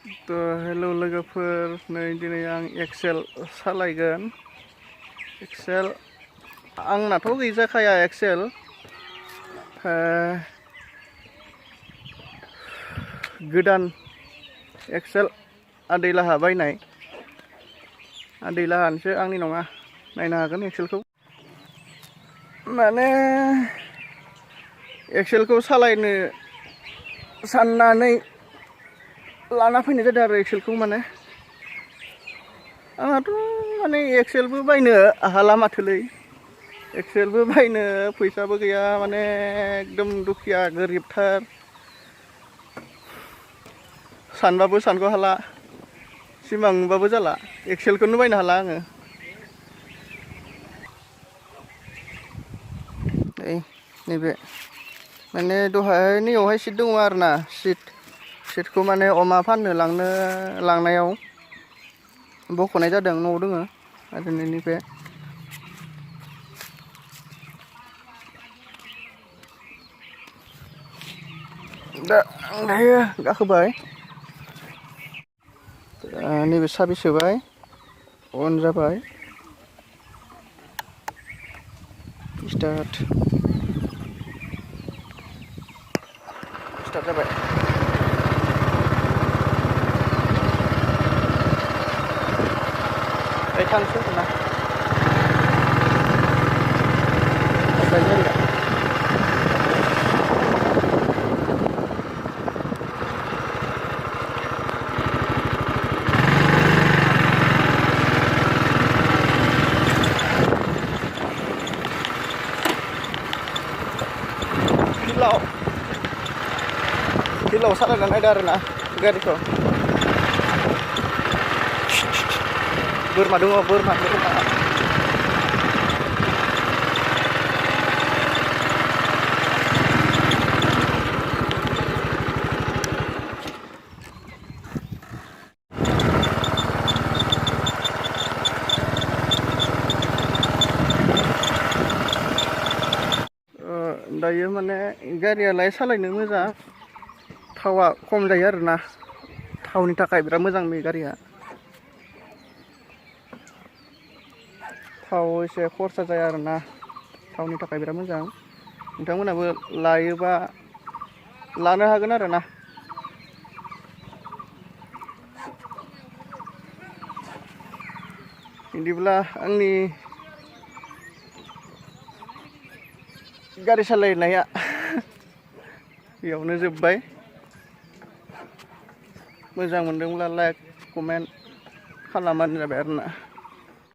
Hello लोगोफोर, नै दिनै आं एक्सेल सालायगोन। एक्सेल आंनाथ' गैजाखाया एक्सेल। गोदान एक्सेल आदैलाहा बायनाय। आदैलाहानिसो, आंनि नङा। नायनो हागोन एक्सेलखौ। माने एक्सेलखौ सालायनो साननानै लाना फैनाय जादों आरो एक्सेलखौ। माने आंहाथ' माने एक्सेलबो बायनो हाला माथोलै। एक्सेलबो बायनो फैसाबो गैया, माने एकदम दुखिया गोरिबथार। सानबाबो सानख' हाला, सिमां नुबाबो जाला। एक्सेलखौनो बायनो हाला आङो। नैबे माने दहाय नैयावहाय सिट दङ आरो ना। सिटखौ माने अमा फाननो लांनायाव बख'नाय जादों। न'आव दोङो आरो नैबे दा दायो गाखोबाय। नैबे साबि सोबाय, अन जाबाय, स्टार्ट जाबाय। थांसै ना हिलाव सालायना नायदो आरो ना गारिखौ। बोरमा दङ, बोरमा। दायो माने गारियालाय सालायनो मोजां, थावा खम जायो आरो ना। थावनि थाखाय बिराद मोजां बे गारिया। थाव एसे खरसा जाया आरो ना, थावनि थाखाय बिराद मोजां। नोंथांमोनाबो लायोबा लानो हागोन आरो ना। बिदिब्ला आंनि गारि सालायनाया बेयावनो जोब्बाय। मोजां मोनदोंब्ला लाइक कमेन्ट खालामबानो जाबाय आरो ना।